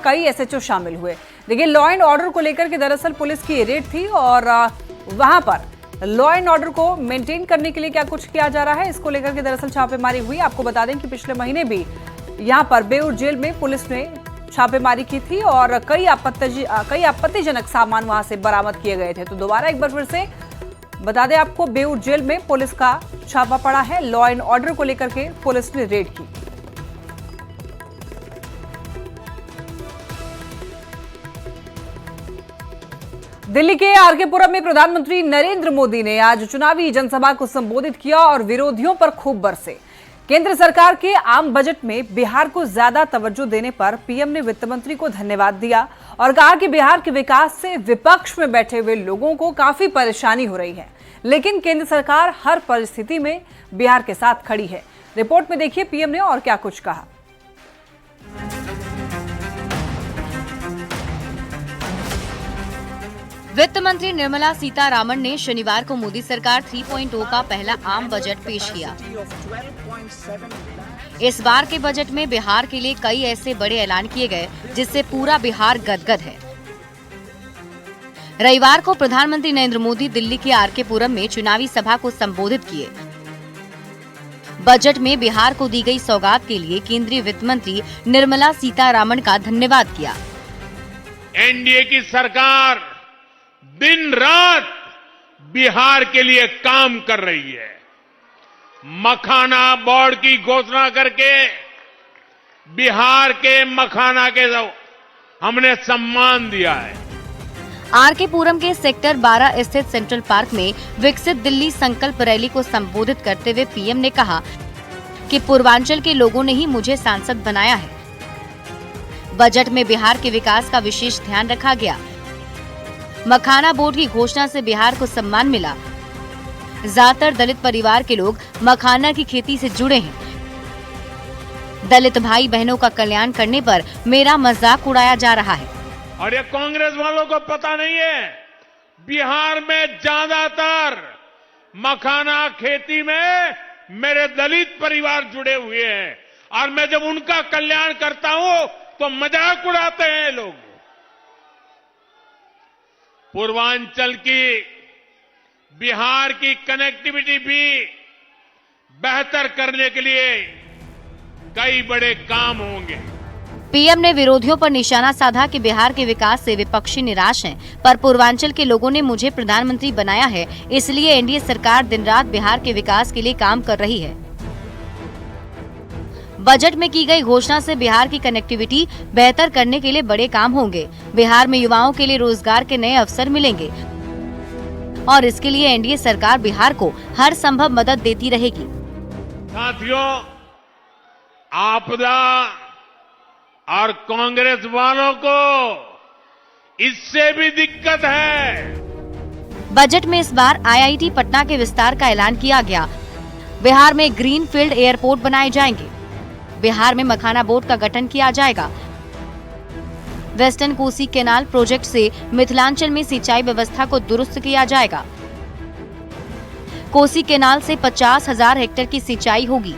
कई एसएचओ शामिल हुए। देखिए, लॉ एंड ऑर्डर को लेकर के दरअसल पुलिस की रेड थी और वहां पर लॉ एंड ऑर्डर को मेंटेन करने के लिए क्या कुछ किया जा रहा है, इसको लेकर के दरअसल छापेमारी हुई। आपको बता दें कि पिछले महीने भी यहां पर बेऊर जेल में पुलिस ने छापेमारी की थी और कई आपत्तिजनक सामान वहां से बरामद किए गए थे। तो दोबारा एक बार फिर से बता दें आपको, बेऊर जेल में पुलिस का छापा पड़ा है। लॉ एंड ऑर्डर को लेकर के पुलिस ने रेड की। दिल्ली के आरके पुरम में प्रधानमंत्री नरेंद्र मोदी ने आज चुनावी जनसभा को संबोधित किया और विरोधियों पर खूब बरसे। केंद्र सरकार के आम बजट में बिहार को ज्यादा तवज्जो देने पर पीएम ने वित्त मंत्री को धन्यवाद दिया और कहा कि बिहार के विकास से विपक्ष में बैठे हुए लोगों को काफी परेशानी हो रही है, लेकिन केंद्र सरकार हर परिस्थिति में बिहार के साथ खड़ी है। रिपोर्ट में देखिए पीएम ने और क्या कुछ कहा। वित्त मंत्री निर्मला सीतारामन ने शनिवार को मोदी सरकार 3.0 का पहला आम बजट पेश किया। इस बार के बजट में बिहार के लिए कई ऐसे बड़े ऐलान किए गए जिससे पूरा बिहार गदगद है। रविवार को प्रधानमंत्री नरेंद्र मोदी दिल्ली के आरके पुरम में चुनावी सभा को संबोधित किए। बजट में बिहार को दी गई सौगात के लिए केंद्रीय वित्त मंत्री निर्मला सीतारामन का धन्यवाद किया। एनडीए की सरकार दिन रात बिहार के लिए काम कर रही है। मखाना बोर्ड की घोषणा करके बिहार के मखाना के हमने सम्मान दिया है। आरके पुरम के सेक्टर 12 स्थित सेंट्रल पार्क में विकसित दिल्ली संकल्प रैली को संबोधित करते हुए पीएम ने कहा कि पूर्वांचल के लोगों ने ही मुझे सांसद बनाया है। बजट में बिहार के विकास का विशेष ध्यान रखा गया। मखाना बोर्ड की घोषणा से बिहार को सम्मान मिला। ज्यादातर दलित परिवार के लोग मखाना की खेती से जुड़े हैं। दलित भाई बहनों का कल्याण करने पर मेरा मजाक उड़ाया जा रहा है। और ये कांग्रेस वालों को पता नहीं है, बिहार में ज्यादातर मखाना खेती में मेरे दलित परिवार जुड़े हुए हैं और मैं जब उनका कल्याण करता हूं तो मजाक उड़ाते हैं लोग। पूर्वांचल की बिहार की कनेक्टिविटी भी बेहतर करने के लिए कई बड़े काम होंगे। पीएम ने विरोधियों पर निशाना साधा कि बिहार के विकास से विपक्षी निराश हैं, पर पूर्वांचल के लोगों ने मुझे प्रधानमंत्री बनाया है, इसलिए एनडीए सरकार दिन रात बिहार के विकास के लिए काम कर रही है। बजट में की गई घोषणा से बिहार की कनेक्टिविटी बेहतर करने के लिए बड़े काम होंगे। बिहार में युवाओं के लिए रोजगार के नए अवसर मिलेंगे और इसके लिए एनडीए सरकार बिहार को हर संभव मदद देती रहेगी। साथियों, आपदा और कांग्रेस वालों को इससे भी दिक्कत है। बजट में इस बार आईआईटी पटना के विस्तार का ऐलान किया गया। बिहार में ग्रीन फील्ड एयरपोर्ट बनाए जाएंगे। बिहार में मखाना बोर्ड का गठन किया जाएगा। वेस्टर्न कोसी कैनाल प्रोजेक्ट से मिथिलांचल में सिंचाई व्यवस्था को दुरुस्त किया जाएगा। कोसी कैनाल से 50,000 हेक्टेयर की सिंचाई होगी।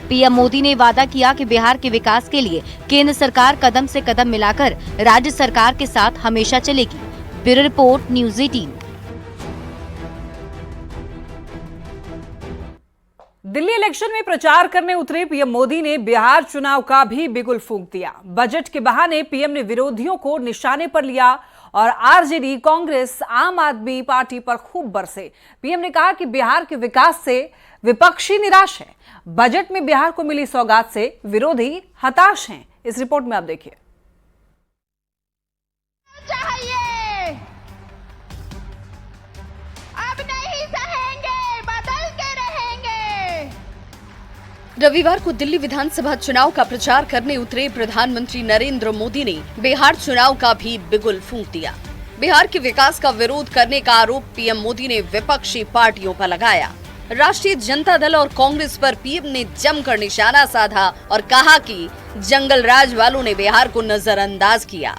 पीएम मोदी ने वादा किया कि बिहार के विकास के लिए केंद्र सरकार कदम से कदम मिलाकर राज्य सरकार के साथ हमेशा चलेगी। Bureau report, news 18। Delhi election में प्रचार करने उतरे पीएम मोदी ने बिहार चुनाव का भी बिगुल फूंक दिया। बजट के बहाने पीएम ने विरोधियों को निशाने पर लिया और आरजेडी, कांग्रेस, आम आदमी पार्टी पर खूब बरसे। पीएम ने कहा कि बिहार के विकास से विपक्षी निराश है। बजट में बिहार को मिली सौगात से विरोधी हताश हैं। इस रिपोर्ट में आप देखिए। रविवार को दिल्ली विधानसभा चुनाव का प्रचार करने उतरे प्रधानमंत्री नरेंद्र मोदी ने बिहार चुनाव का भी बिगुल फूंक दिया। बिहार के विकास का विरोध करने का आरोप पीएम मोदी ने विपक्षी पार्टियों पर लगाया। राष्ट्रीय जनता दल और कांग्रेस पर पीएम ने जमकर निशाना साधा और कहा कि जंगल राज वालों ने बिहार को नजरअंदाज किया।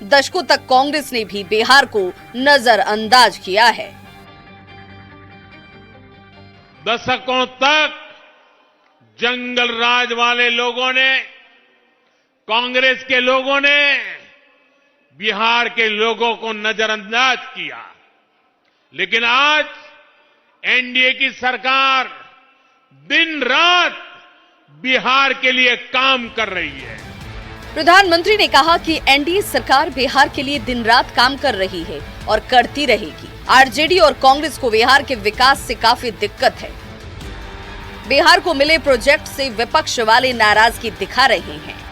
दशकों तक कांग्रेस ने भी बिहार को नजरअंदाज किया है। दशकों तक जंगल राज वाले लोगों ने कांग्रेस के लोगों ने बिहार के लोगों को नजरअंदाज किया, लेकिन आज एनडीए की सरकार दिन रात बिहार के लिए काम कर रही है। प्रधानमंत्री ने कहा कि एनडीए सरकार बिहार के लिए दिन रात काम कर रही है और करती रहेगी। आरजेडी और कांग्रेस को बिहार के विकास से काफी दिक्कत है। बिहार को मिले प्रोजेक्ट से विपक्ष वाले नाराजगी दिखा रहे हैं।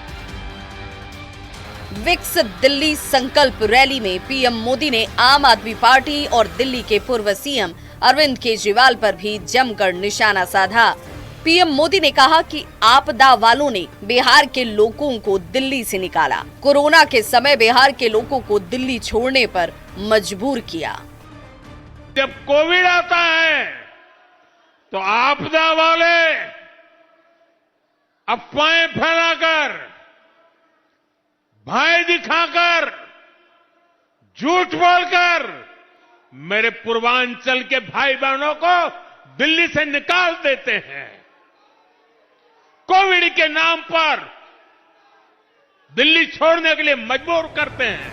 विकसित दिल्ली संकल्प रैली में पीएम मोदी ने आम आदमी पार्टी और दिल्ली के पूर्व सीएम अरविंद केजरीवाल पर भी जमकर निशाना साधा। पीएम मोदी ने कहा कि आपदा वालों ने बिहार के लोगों को दिल्ली से निकाला, कोरोना के समय बिहार के लोगों को दिल्ली छोड़ने पर मजबूर किया। जब कोविड आता है तो आपदा वाले अफवाहें फैलाकर, भय दिखाकर, झूठ बोलकर मेरे पूर्वांचल के भाई बहनों को दिल्ली से निकाल देते हैं। कोविड के नाम पर दिल्ली छोड़ने के लिए मजबूर करते हैं।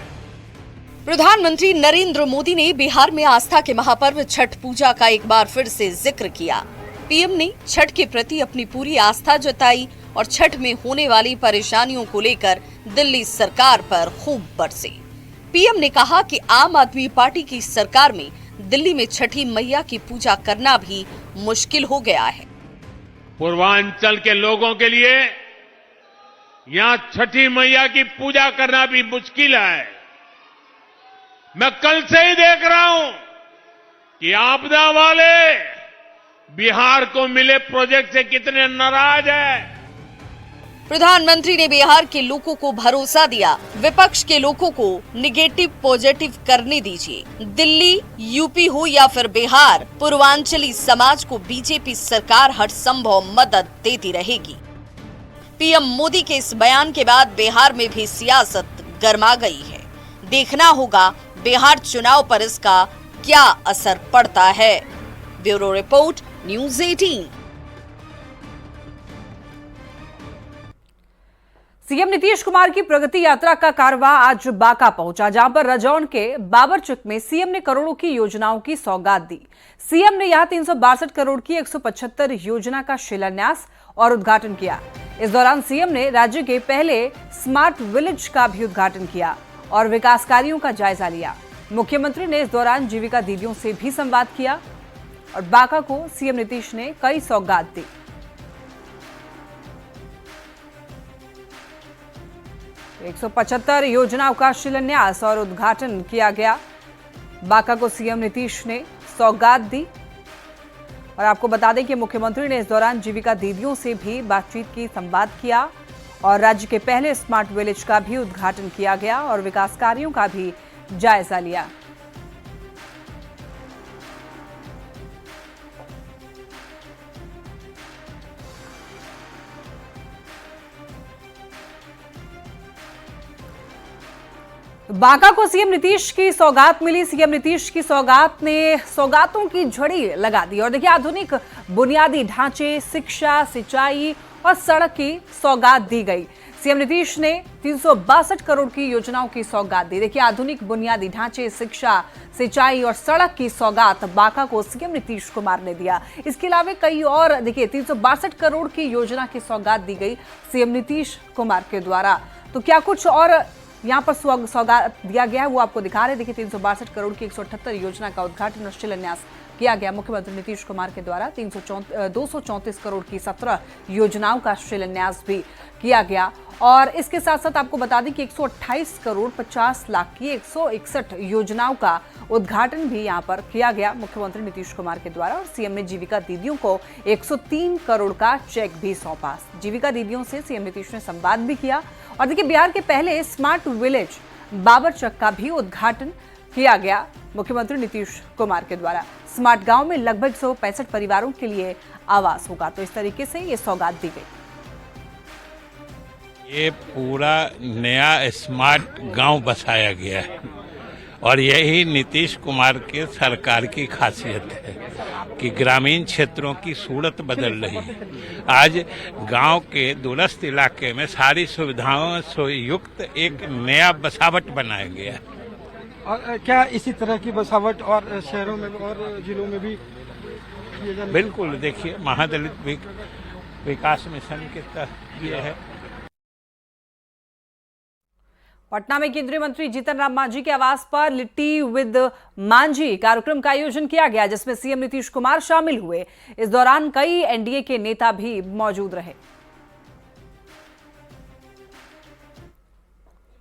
प्रधानमंत्री नरेंद्र मोदी ने बिहार में आस्था के महापर्व छठ पूजा का एक बार फिर से जिक्र किया। पीएम ने छठ के प्रति अपनी पूरी आस्था जताई और छठ में होने वाली परेशानियों को लेकर दिल्ली सरकार पर खूब बरसे। पीएम ने कहा कि आम आदमी पार्टी की सरकार में दिल्ली में छठी मैया की पूजा करना भी मुश्किल हो गया है। पूर्वांचल के लोगों के लिए यहां छठी मैया की पूजा करना भी मुश्किल है। मैं कल से ही देख रहा हूं कि आपदा वाले बिहार को मिले प्रोजेक्ट से कितने नाराज हैं। प्रधानमंत्री ने बिहार के लोगों को भरोसा दिया, विपक्ष के लोगों को निगेटिव पॉजिटिव करने दीजिए। दिल्ली, यूपी हो या फिर बिहार, पूर्वांचली समाज को बीजेपी सरकार हर संभव मदद देती रहेगी। पीएम मोदी के इस बयान के बाद बिहार में भी सियासत गर्मा गई है। देखना होगा बिहार चुनाव पर इसका क्या असर पड़ता है। Bureau report, news 18। CM Nitish Kumar की प्रगति यात्रा का कारवा आज बांका पहुंचा, जहां पर रजौन के बाबरचक में सीएम ने करोड़ों की योजनाओं की सौगात दी। सीएम ने यहां 362 करोड़ की 175 योजना का शिलान्यास और उद्घाटन किया। इस दौरान सीएम ने राज्य के पहले स्मार्ट विलेज का भी उद्घाटन किया और विकास कार्यों का जायजा लिया। मुख्यमंत्री ने इस दौरान जीविका दीदियों से भी संवाद किया और बांका को सीएम नीतीश ने कई सौगात दी। तो 175 योजनाओं का शिलान्यास और उद्घाटन किया गया। बांका को सीएम नीतीश ने सौगात दी और आपको बता दें कि मुख्यमंत्री ने इस दौरान जीविका दीदियों से भी बातचीत की, संवाद किया और राज्य के पहले स्मार्ट विलेज का भी उद्घाटन किया गया और विकास कार्यों का भी जायजा लिया। बांका को सीएम नीतीश की सौगात मिली। सीएम नीतीश की सौगात ने सौगातों की झड़ी लगा दी और देखिए आधुनिक बुनियादी ढांचे, शिक्षा, सिंचाई और सड़क की सौगात दी गई। सीएम नीतीश ने 362 करोड़ की योजनाओं की सौगात दी। देखिए आधुनिक बुनियादी ढांचे, शिक्षा, सिंचाई और सड़क की सौगात बांका को सीएम नीतीश कुमार ने दिया। इसके अलावा कई और देखिए 362 करोड़ की योजना की सौगात दी गई सीएम नीतीश कुमार के द्वारा। तो क्या कुछ और यहाँ पर सौगात दिया गया है वो आपको दिखा रहे। देखिए 362 करोड़ की 178 योजना का उद्घाटन और शिलान्यास किया गया मुख्यमंत्री नीतीश कुमार के द्वारा। 234 करोड़ की 17 योजनाओं का शिलान्यास भी किया गया और इसके साथ साथ आपको बता दें कि 128 करोड़ 50 लाख की 161 योजनाओं का उद्घाटन भी यहां पर किया गया मुख्यमंत्री नीतीश कुमार के द्वारा। और सीएम ने जीविका दीदियों को 103 करोड़ का चेक भी सौंपा। जीविका दीदियों से सीएम नीतीश ने संवाद भी किया और देखिए बिहार के पहले स्मार्ट विलेज बाबरचक का भी उद्घाटन किया गया मुख्यमंत्री नीतीश कुमार के द्वारा। स्मार्ट गांव में लगभग 165 परिवारों के लिए आवास होगा। तो इस तरीके से ये सौगात दी गई। ये पूरा नया स्मार्ट गांव बसाया गया है और यही नीतीश कुमार के सरकार की खासियत है कि ग्रामीण क्षेत्रों की सूरत बदल रही है। आज गांव के दूरस्थ इलाके में सारी सुविधाओं से युक्त एक नया बसावट बनाया गया है। और क्या इसी तरह की बसावट और शहरों में और जिलों में भी किए जाने? बिल्कुल, देखिए महादलित विकास मिशन के तहत ये है। पटना में केंद्रीय मंत्री जीतन राम मांझी के आवास पर लिट्टी विद मांझी कार्यक्रम का आयोजन किया गया, जिसमें सीएम नीतीश कुमार शामिल हुए। इस दौरान कई एनडीए के नेता भी मौजूद रहे।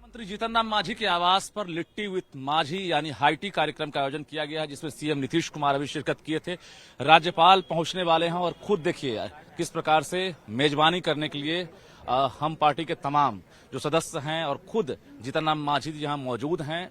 मंत्री जीतन राम मांझी के आवास पर लिट्टी विद मांझी यानी हाई टी कार्यक्रम का आयोजन किया गया है, जिसमें सीएम नीतीश कुमार अभी शिरकत किए थे। राज्यपाल पहुंचने वाले हैं और खुद देखिए किस प्रकार से मेजबानी करने के लिए हम पार्टी के तमाम जो सदस्य हैं और खुद जीतन राम मांझी जी यहाँ मौजूद हैं।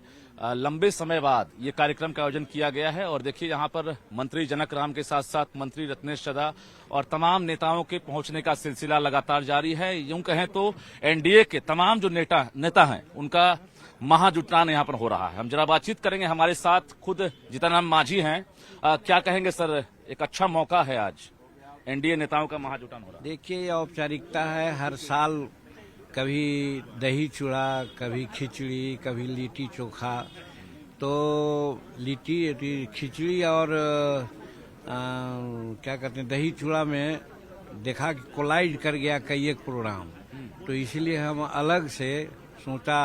लंबे समय बाद ये कार्यक्रम का आयोजन किया गया है और देखिए यहाँ पर मंत्री जनक राम के साथ साथ मंत्री रत्नेश चड्ढा और तमाम नेताओं के पहुंचने का सिलसिला लगातार जारी है। यूं कहें तो एनडीए के तमाम जो नेता हैं उनका महाजुटान यहाँ पर हो रहा है। हम जरा बातचीत करेंगे, हमारे साथ खुद जीतन राम मांझी हैं। क्या कहेंगे सर, एक अच्छा मौका है आज एनडीए नेताओं का महाजुटान हो रहा है। देखिए, ये औपचारिकता है। हर साल कभी दही चूड़ा, कभी खिचड़ी, कभी लिट्टी चोखा। तो लिट्टी खिचड़ी और क्या कहते हैं दही चूड़ा में देखा कि कोलाइड कर गया कई एक प्रोग्राम, तो इसलिए हम अलग से सोचा।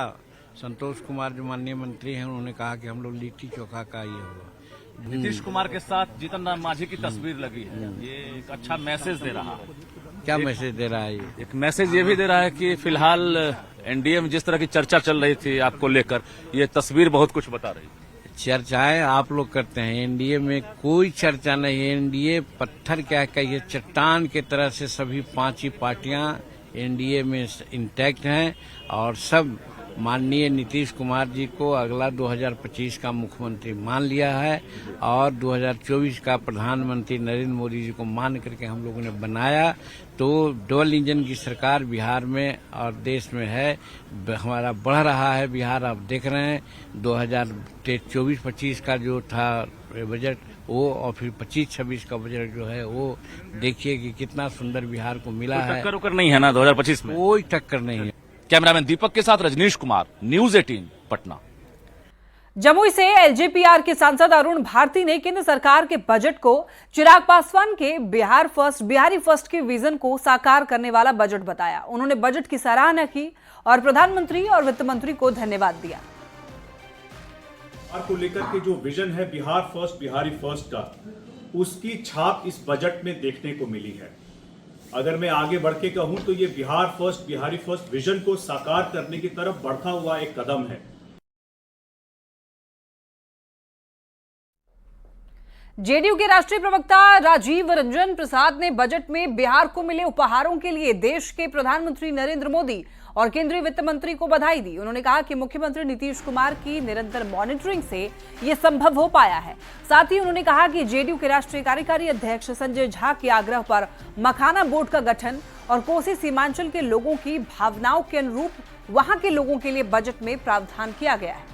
संतोष कुमार जो माननीय मंत्री हैं उन्होंने कहा कि हम लोग लिट्टी चोखा का ये होगा। नीतीश कुमार के साथ जीतन राम मांझी की तस्वीर लगी है, ये एक अच्छा मैसेज दे रहा है। क्या मैसेज दे रहा है ये? एक मैसेज ये भी दे रहा है कि फिलहाल एनडीए में जिस तरह की चर्चा चल रही थी आपको लेकर, ये तस्वीर बहुत कुछ बता रही है। चर्चाएं आप लोग करते हैं, एनडीए में कोई चर्चा नहीं है। एनडीए पत्थर क्या कहिए, चट्टान की तरह से सभी पांच ही पार्टियां एनडीए में इंटैक्ट हैं और सब माननीय नीतीश कुमार जी को अगला 2025 का मुख्यमंत्री मान लिया है और 2024 का प्रधानमंत्री नरेंद्र मोदी जी को मान करके हम लोगों ने बनाया। तो डबल इंजन की सरकार बिहार में और देश में है, हमारा बढ़ रहा है बिहार। आप देख रहे हैं 2024-25 का जो था बजट वो और फिर 25-26 का बजट जो है वो देखिए कि कितना सुंदर बिहार को मिला है। टक्कर नहीं है ना 2025 में? कोई टक्कर नहीं है। कैमरामैन दीपक के साथ रजनीश कुमार, न्यूज 18 पटना। जमुई से एलजेपीआर के सांसद अरुण भारती ने केंद्र सरकार के बजट को चिराग पासवान के बिहारी फर्स्ट के विजन को साकार करने वाला बजट बताया। उन्होंने बजट की सराहना की और प्रधानमंत्री और वित्त मंत्री को धन्यवाद दिया। बिहार को लेकर के जो विजन है बिहार फर्स्ट बिहारी फर्स्ट का, उसकी छाप इस बजट में देखने को मिली है। अगर मैं आगे बढ़ के कहूं तो ये Bihar first Bihari first vision को साकार करने की तरफ बढ़ता हुआ एक कदम है। जेडीयू के राष्ट्रीय प्रवक्ता राजीव रंजन प्रसाद ने बजट में बिहार को मिले उपहारों के लिए देश के प्रधानमंत्री नरेंद्र मोदी और केंद्रीय वित्त मंत्री को बधाई दी। उन्होंने कहा कि मुख्यमंत्री नीतीश कुमार की निरंतर मॉनिटरिंग से यह संभव हो पाया है। साथ ही उन्होंने कहा कि जेडीयू के राष्ट्रीय कार्यकारी अध्यक्ष संजय झा के आग्रह पर मखाना बोर्ड का गठन और कोसी सीमांचल के लोगों की भावनाओं के अनुरूप वहां के लोगों के लिए बजट में प्रावधान किया गया है।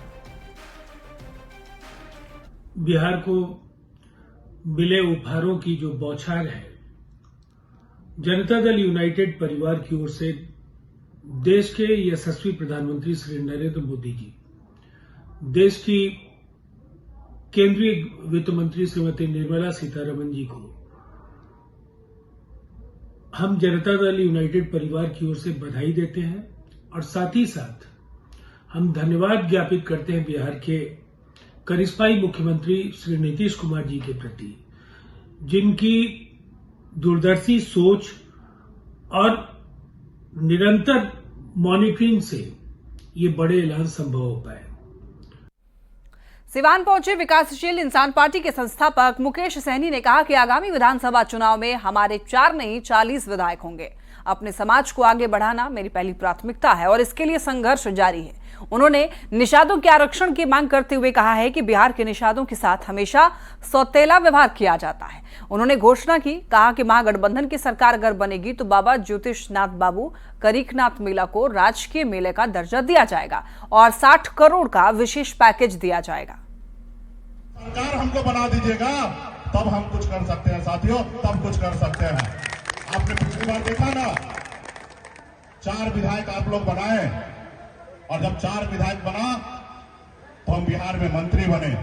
बिहार को मिले उपहारों की जो बौछार है, जनता दल यूनाइटेड परिवार की ओर से देश के यशस्वी प्रधानमंत्री श्री नरेंद्र मोदी जी, देश की केंद्रीय वित्त मंत्री श्रीमती निर्मला सीतारमण जी को हम जनता दल यूनाइटेड परिवार की ओर से बधाई देते हैं और साथ ही साथ हम धन्यवाद ज्ञापित करते हैं बिहार के करिश्माई मुख्यमंत्री श्री नीतीश कुमार जी के प्रति, जिनकी दूरदर्शी सोच और निरंतर मॉनिटरिंग से ये बड़े ऐलान संभव हो पाए। सिवान पहुंचे विकासशील इंसान पार्टी के संस्थापक मुकेश सहनी ने कहा कि आगामी विधानसभा चुनाव में हमारे 4 नहीं 40 विधायक होंगे। अपने समाज को आगे बढ़ाना मेरी पहली प्राथमिकता है और इसके लिए संघर्ष जारी है। उन्होंने निषादों के आरक्षण की मांग करते हुए कहा है कि बिहार के निषादों के साथ हमेशा सौतेला व्यवहार किया जाता है। उन्होंने घोषणा की, कहा कि महागठबंधन की सरकार अगर बनेगी तो बाबा ज्योतिषनाथ बाबू करीखनाथ मेला को राजकीय मेले का दर्जा दिया जाएगा और 60 करोड़ का विशेष पैकेज दिया जाएगा। सरकार हमको बना दीजिएगा तब हम कुछ कर सकते हैं साथियों, तब कुछ कर सकते हैं। आपने पिछली बार देखा ना, 4 विधायक आप लोग बनाए और जब 4 विधायक बना तो हम बिहार में मंत्री बने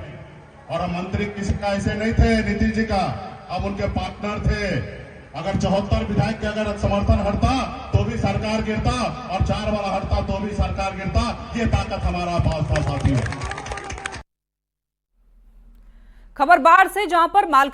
और हम मंत्री किसी का ऐसे नहीं थे नीतीश जी का, अब उनके पार्टनर थे। अगर 74 विधायक के अगर समर्थन हटता तो भी सरकार गिरता और 4 वाला हटता तो भी सरकार गिरता। ये ताकत हमारा पास था साथियों। खबर बाढ़ से, जहां पर माल